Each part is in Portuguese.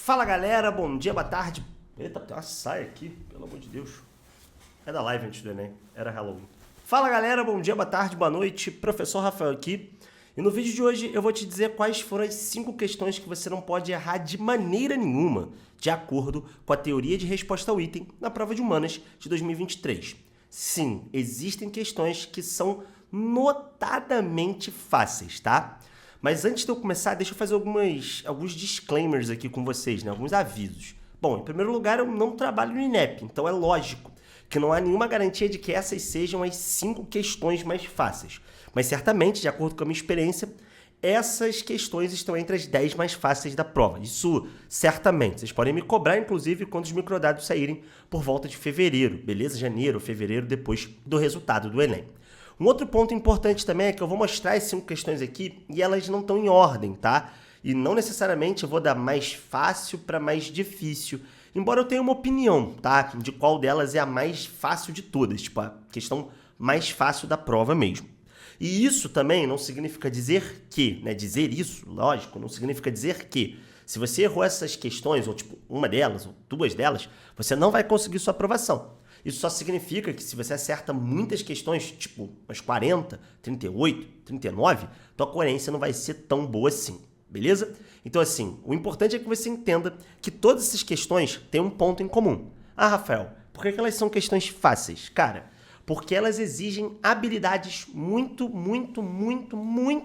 Fala galera, bom dia, boa tarde. Eita, tem uma saia aqui, pelo amor de Deus. É da live antes do Enem, era Halloween. Fala galera, bom dia, boa tarde, boa noite. Professor Rafael aqui. E no vídeo de hoje eu vou te dizer quais foram as 5 questões que você não pode errar de maneira nenhuma, de acordo com a teoria de resposta ao item na prova de humanas de 2023. Sim, existem questões que são notadamente fáceis, tá? Mas antes de eu começar, deixa eu fazer alguns disclaimers aqui com vocês, né? Alguns avisos. Bom, em primeiro lugar, eu não trabalho no INEP, então é lógico que não há nenhuma garantia de que essas sejam as 5 questões mais fáceis. Mas certamente, de acordo com a minha experiência, essas questões estão entre as 10 mais fáceis da prova. Isso certamente. Vocês podem me cobrar, inclusive, quando os microdados saírem por volta de fevereiro, beleza? Janeiro ou fevereiro, depois do resultado do Enem. Um outro ponto importante também é que eu vou mostrar as 5 questões aqui e elas não estão em ordem, tá? E não necessariamente eu vou dar mais fácil para mais difícil, embora eu tenha uma opinião, tá? De qual delas é a mais fácil de todas, tipo a questão mais fácil da prova mesmo. E isso também não significa dizer que, né? Dizer isso, lógico, não significa dizer que se você errou essas questões, ou tipo uma delas, ou 2 delas, você não vai conseguir sua aprovação. Isso só significa que se você acerta muitas questões, tipo umas 40, 38, 39, tua coerência não vai ser tão boa assim, beleza? Então assim, o importante é que você entenda que todas essas questões têm um ponto em comum. Ah, Rafael, por que elas são questões fáceis? Cara, porque elas exigem habilidades muito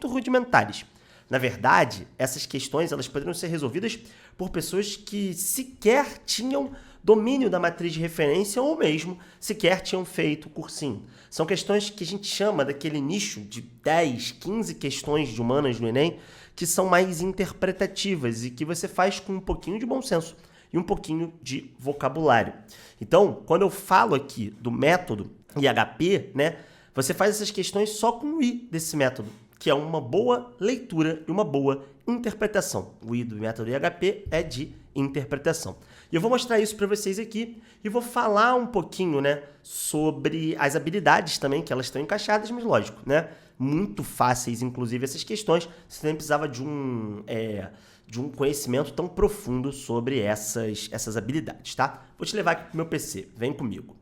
rudimentares. Na verdade, essas questões elas poderiam ser resolvidas por pessoas que sequer tinham domínio da matriz de referência ou mesmo sequer tinham feito o cursinho. São questões que a gente chama daquele nicho de 10, 15 questões de humanas no Enem que são mais interpretativas e que você faz com um pouquinho de bom senso e um pouquinho de vocabulário. Então, quando eu falo aqui do método IHP, né, você faz essas questões só com o I desse método, que é uma boa leitura e uma boa interpretação. O I do método IHP é de interpretação. E eu vou mostrar isso para vocês aqui e vou falar um pouquinho, né, sobre as habilidades também, que elas estão encaixadas, mas lógico, né, muito fáceis, inclusive, essas questões. Você nem precisava de um conhecimento tão profundo sobre essas habilidades, tá? Vou te levar aqui pro meu PC, vem comigo.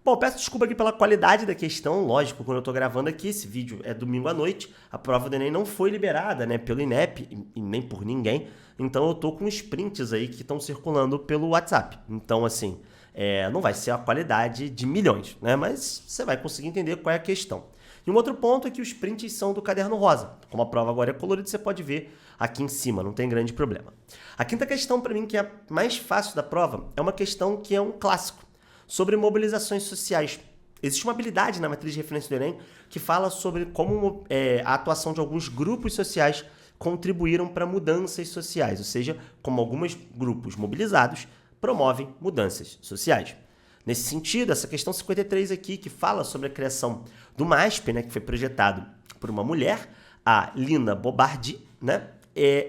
Bom, peço desculpa aqui pela qualidade da questão, lógico, quando eu estou gravando aqui, esse vídeo é domingo à noite, a prova do Enem não foi liberada, né, pelo INEP e nem por ninguém, então eu estou com os prints aí que estão circulando pelo WhatsApp. Então, assim, não vai ser a qualidade de milhões, né, mas você vai conseguir entender qual é a questão. E um outro ponto é que os prints são do caderno rosa. Como a prova agora é colorida, você pode ver aqui em cima, não tem grande problema. A quinta questão, para mim, que é a mais fácil da prova, é uma questão que é um clássico, sobre mobilizações sociais. Existe uma habilidade na matriz de referência do Enem que fala sobre como a atuação de alguns grupos sociais contribuíram para mudanças sociais, ou seja, como alguns grupos mobilizados promovem mudanças sociais. Nesse sentido, essa questão 53 aqui, que fala sobre a criação do MASP, né, que foi projetado por uma mulher, a Lina Bobardi, né,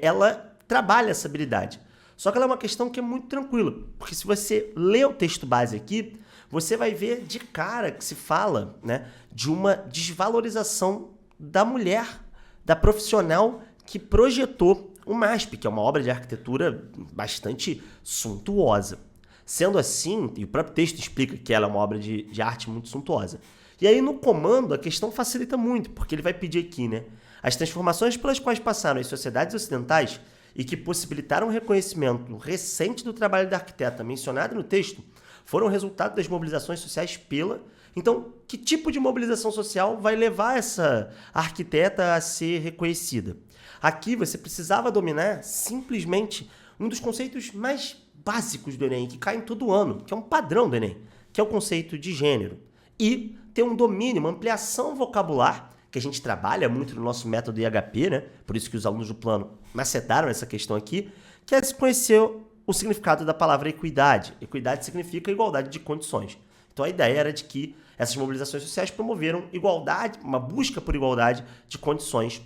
ela trabalha essa habilidade. Só que ela é uma questão que é muito tranquila, porque se você lê o texto base aqui, você vai ver de cara que se fala, né, de uma desvalorização da mulher, da profissional que projetou o MASP, que é uma obra de arquitetura bastante suntuosa. Sendo assim, e o próprio texto explica que ela é uma obra de arte muito suntuosa. E aí no comando a questão facilita muito, porque ele vai pedir aqui, né, as transformações pelas quais passaram as sociedades ocidentais e que possibilitaram o reconhecimento recente do trabalho da arquiteta mencionado no texto, foram resultado das mobilizações sociais pela... Então, que tipo de mobilização social vai levar essa arquiteta a ser reconhecida? Aqui você precisava dominar simplesmente um dos conceitos mais básicos do Enem, que cai em todo ano, que é um padrão do Enem, que é o conceito de gênero. E ter um domínio, uma ampliação vocabular, que a gente trabalha muito no nosso método IHP, né? Por isso que os alunos do plano macetaram essa questão aqui, que é se conhecer o significado da palavra equidade. Equidade significa igualdade de condições. Então a ideia era de que essas mobilizações sociais promoveram igualdade, uma busca por igualdade de condições,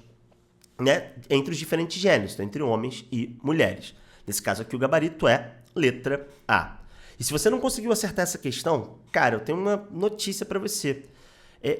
né, entre os diferentes gêneros, então, entre homens e mulheres. Nesse caso aqui o gabarito é letra A. E se você não conseguiu acertar essa questão, cara, eu tenho uma notícia para você.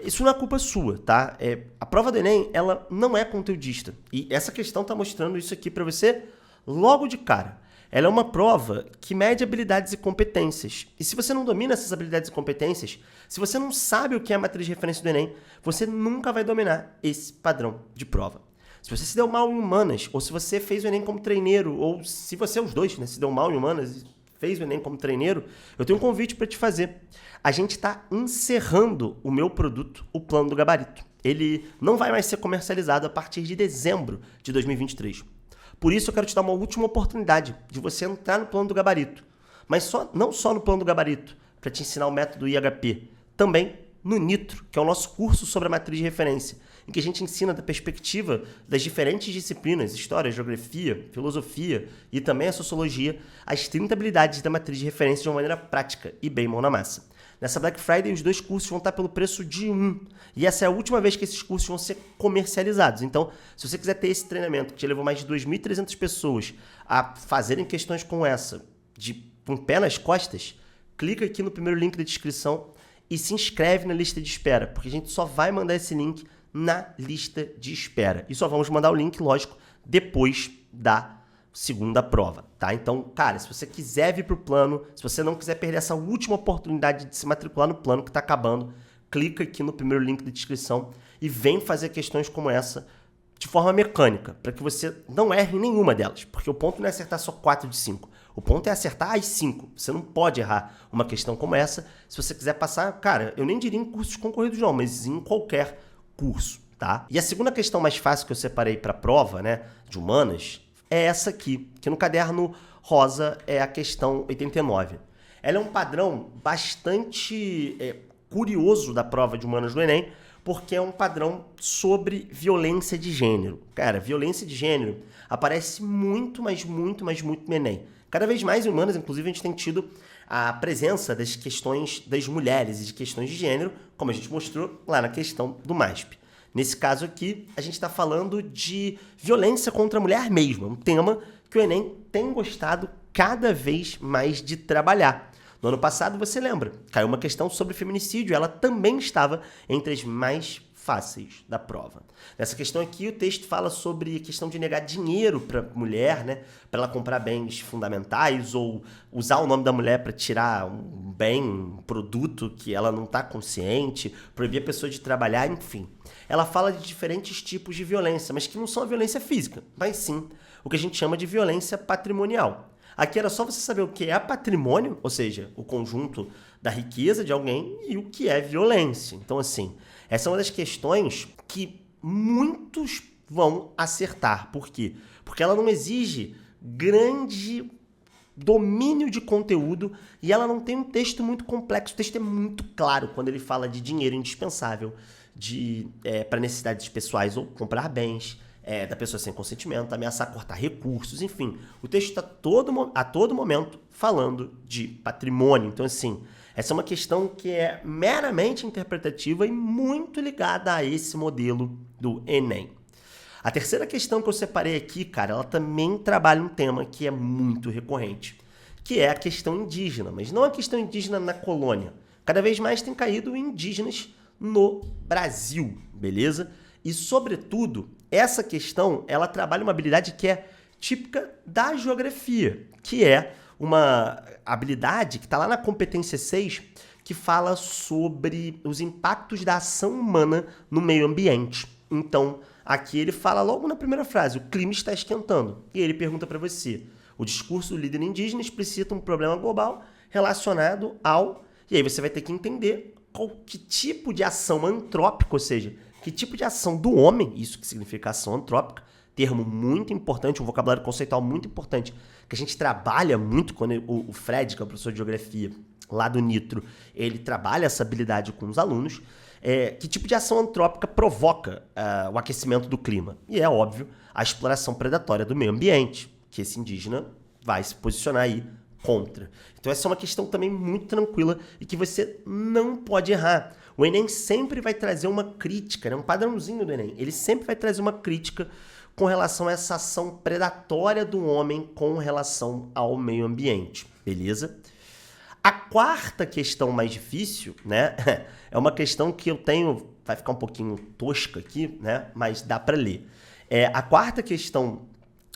Isso não é culpa sua, tá? A prova do Enem, ela não é conteudista. E essa questão está mostrando isso aqui para você logo de cara. ela é uma prova que mede habilidades e competências. E se você não domina essas habilidades e competências, se você não sabe o que é a matriz de referência do Enem, você nunca vai dominar esse padrão de prova. Se você se deu mal em humanas, ou se você fez o Enem como treineiro, ou se você é os dois, né, se deu mal em humanas e fez o Enem como treineiro, eu tenho um convite para te fazer. A gente está encerrando o meu produto, o Plano do Gabarito. Ele não vai mais ser comercializado a partir de dezembro de 2023. Por isso eu quero te dar uma última oportunidade de você entrar no Plano do Gabarito. Mas não só no Plano do Gabarito, para te ensinar o método IHP, também no Nitro, que é o nosso curso sobre a matriz de referência, em que a gente ensina da perspectiva das diferentes disciplinas, história, geografia, filosofia e também a sociologia, as 30 habilidades da matriz de referência de uma maneira prática e bem mão na massa. Nessa Black Friday, os 2 cursos vão estar pelo preço de um. E essa é a última vez que esses cursos vão ser comercializados. Então, se você quiser ter esse treinamento, que te levou mais de 2.300 pessoas a fazerem questões como essa, com o pé nas costas, clica aqui no primeiro link da descrição e se inscreve na lista de espera, porque a gente só vai mandar esse link na lista de espera. E só vamos mandar o link, lógico, depois da segunda prova, tá? Então, cara, se você quiser vir pro plano, se você não quiser perder essa última oportunidade de se matricular no plano que tá acabando, clica aqui no primeiro link da descrição e vem fazer questões como essa de forma mecânica, para que você não erre nenhuma delas, porque o ponto não é acertar só 4 de 5. O ponto é acertar as 5. Você não pode errar uma questão como essa. Se você quiser passar, cara, eu nem diria em cursos concorridos não, mas em qualquer curso, tá? E a segunda questão mais fácil que eu separei para a prova, né, de humanas, é essa aqui, que no caderno rosa é a questão 89. Ela é um padrão bastante curioso da prova de humanas do Enem, porque é um padrão sobre violência de gênero. Cara, violência de gênero aparece muito, mas muito, mas muito no Enem. Cada vez mais em humanas, inclusive, a gente tem tido a presença das questões das mulheres e de questões de gênero, como a gente mostrou lá na questão do MASP. Nesse caso aqui, a gente está falando de violência contra a mulher mesmo, um tema que o Enem tem gostado cada vez mais de trabalhar. No ano passado, você lembra, caiu uma questão sobre feminicídio, ela também estava entre as mais fáceis da prova. Nessa questão aqui, o texto fala sobre a questão de negar dinheiro para a mulher, né, para ela comprar bens fundamentais ou usar o nome da mulher para tirar um bem, um produto que ela não está consciente, proibir a pessoa de trabalhar, enfim. Ela fala de diferentes tipos de violência, mas que não são a violência física, mas sim o que a gente chama de violência patrimonial. Aqui era só você saber o que é patrimônio, ou seja, o conjunto da riqueza de alguém, e o que é violência. Então, assim, essa é uma das questões que muitos vão acertar. Por quê? Porque ela não exige grande domínio de conteúdo e ela não tem um texto muito complexo. O texto é muito claro quando ele fala de dinheiro indispensável para necessidades pessoais ou comprar bens, da pessoa sem consentimento, ameaçar cortar recursos, enfim. O texto está a todo momento falando de patrimônio. Então, assim, essa é uma questão que é meramente interpretativa e muito ligada a esse modelo do Enem. A terceira questão que eu separei aqui, cara, ela também trabalha um tema que é muito recorrente, que é a questão indígena, mas não a questão indígena na colônia. Cada vez mais tem caído indígenas no Brasil, beleza? E, sobretudo, essa questão, ela trabalha uma habilidade que é típica da geografia, que é uma habilidade que está lá na competência 6, que fala sobre os impactos da ação humana no meio ambiente. Então, aqui ele fala logo na primeira frase, o clima está esquentando. E ele pergunta para você, o discurso do líder indígena explicita um problema global relacionado ao... E aí você vai ter que entender que tipo de ação antrópica, ou seja, que tipo de ação do homem, isso que significa ação antrópica, termo muito importante, um vocabulário conceitual muito importante, que a gente trabalha muito quando o Fred, que é o professor de geografia lá do Nitro, ele trabalha essa habilidade com os alunos, que tipo de ação antrópica provoca o aquecimento do clima? E é óbvio, a exploração predatória do meio ambiente, que esse indígena vai se posicionar aí contra. Então essa é uma questão também muito tranquila e que você não pode errar. O Enem sempre vai trazer uma crítica, né? Um padrãozinho do Enem. Ele sempre vai trazer uma crítica com relação a essa ação predatória do homem com relação ao meio ambiente, beleza? A quarta questão mais difícil, né? É uma questão que eu tenho, vai ficar um pouquinho tosca aqui, né? Mas dá para ler. A quarta questão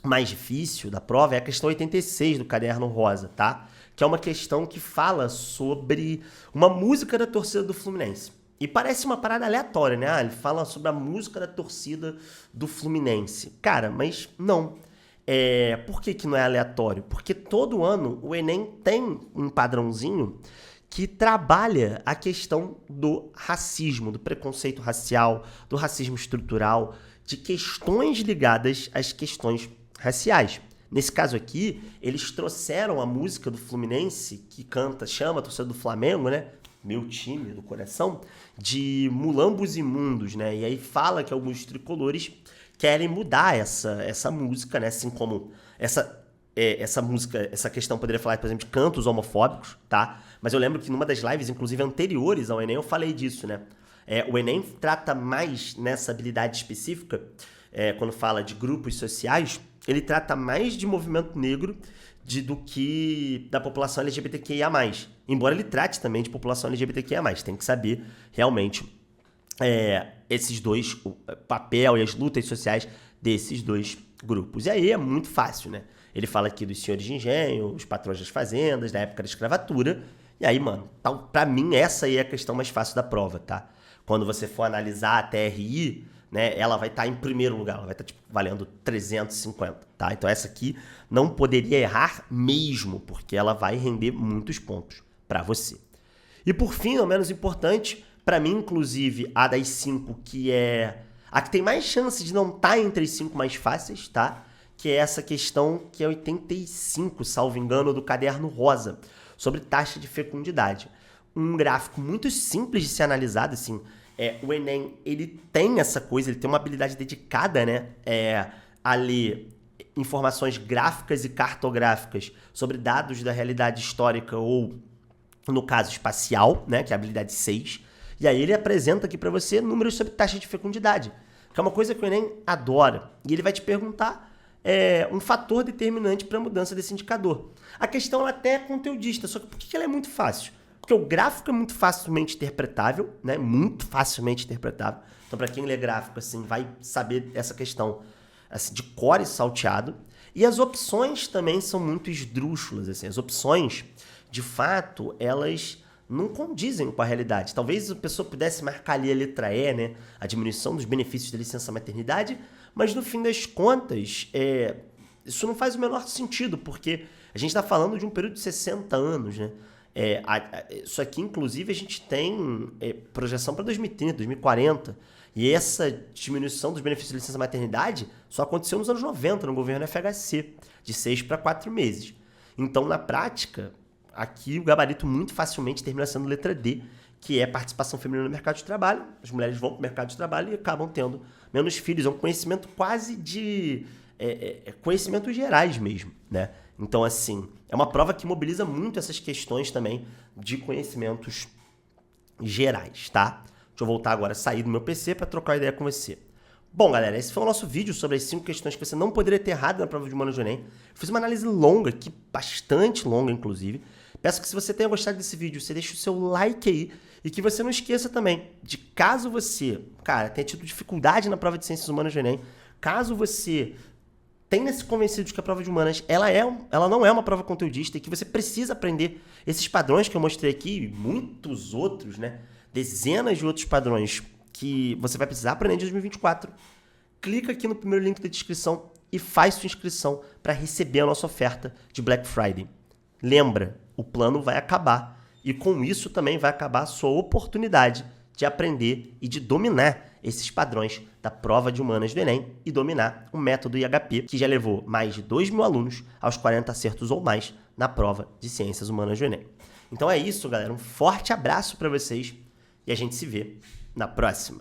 mais difícil da prova é a questão 86 do Caderno Rosa, tá? Que é uma questão que fala sobre uma música da torcida do Fluminense. E parece uma parada aleatória, né? Ele fala sobre a música da torcida do Fluminense. Cara, mas não. Por que não é aleatório? Porque todo ano o Enem tem um padrãozinho que trabalha a questão do racismo, do preconceito racial, do racismo estrutural, de questões ligadas às questões raciais. Nesse caso aqui, eles trouxeram a música do Fluminense, que chama a torcida do Flamengo, né? Meu time do coração, de Mulambos Imundos, né? E aí fala que alguns tricolores querem mudar essa música, né? Assim como essa música, essa questão poderia falar, por exemplo, de cantos homofóbicos, tá? Mas eu lembro que numa das lives, inclusive anteriores ao Enem, eu falei disso, né? O Enem trata mais nessa habilidade específica, quando fala de grupos sociais, ele trata mais de movimento negro do que da população LGBTQIA+. Embora ele trate também de população LGBTQIA+. Tem que saber realmente esses dois, o papel e as lutas sociais desses dois grupos. E aí é muito fácil, né? Ele fala aqui dos senhores de engenho, os patrões das fazendas, da época da escravatura. E aí, mano, pra mim essa aí é a questão mais fácil da prova, tá? Quando você for analisar a TRI, né, ela vai estar em primeiro lugar, ela vai estar valendo 350, tá? Então essa aqui não poderia errar mesmo, porque ela vai render muitos pontos para você. E por fim, não menos importante, para mim, inclusive, a das 5, que é a que tem mais chance de não estar entre as 5 mais fáceis, tá? Que é essa questão que é 85, salvo engano, do Caderno Rosa, sobre taxa de fecundidade. Um gráfico muito simples de ser analisado, assim. O Enem, ele tem essa coisa, ele tem uma habilidade dedicada, né? A ler informações gráficas e cartográficas sobre dados da realidade histórica ou, no caso, espacial, né? Que é a habilidade 6. E aí ele apresenta aqui para você números sobre taxa de fecundidade, que é uma coisa que o Enem adora. E ele vai te perguntar um fator determinante para a mudança desse indicador. A questão até é conteudista, só que por que ela é muito fácil? Porque o gráfico é muito facilmente interpretável, né? Muito facilmente interpretável. Então, para quem lê gráfico, assim, vai saber essa questão assim, de cor e salteado. E as opções também são muito esdrúxulas, assim. As opções, de fato, elas não condizem com a realidade. Talvez a pessoa pudesse marcar ali a letra E, né? A diminuição dos benefícios da licença maternidade, mas no fim das contas, isso não faz o menor sentido, porque a gente está falando de um período de 60 anos, né? Isso aqui, inclusive, a gente tem projeção para 2030, 2040. E essa diminuição dos benefícios de licença maternidade só aconteceu nos anos 90, no governo FHC, de 6 para 4 meses. Então, na prática, aqui o gabarito muito facilmente termina sendo letra D, que é participação feminina no mercado de trabalho. As mulheres vão para o mercado de trabalho e acabam tendo menos filhos. É um conhecimento quase de conhecimentos gerais mesmo, né? Então, assim, é uma prova que mobiliza muito essas questões também de conhecimentos gerais, tá? Deixa eu voltar agora, sair do meu PC para trocar ideia com você. Bom, galera, esse foi o nosso vídeo sobre as 5 questões que você não poderia ter errado na prova de Humanas do Enem. Eu fiz uma análise longa aqui, bastante longa, inclusive. Peço que se você tenha gostado desse vídeo, você deixe o seu like aí e que você não esqueça também de caso você, cara, tenha tido dificuldade na prova de Ciências Humanas do Enem, caso você tenha se convencido de que a prova de humanas ela não é uma prova conteudista e que você precisa aprender esses padrões que eu mostrei aqui e muitos outros, né? Dezenas de outros padrões que você vai precisar aprender em 2024. Clica aqui no primeiro link da descrição e faz sua inscrição para receber a nossa oferta de Black Friday. Lembra, o plano vai acabar e com isso também vai acabar a sua oportunidade de aprender e de dominar esses padrões da prova de humanas do Enem e dominar o método IHP, que já levou mais de 2.000 alunos aos 40 acertos ou mais na prova de Ciências Humanas do Enem. Então é isso, galera. Um forte abraço para vocês e a gente se vê na próxima.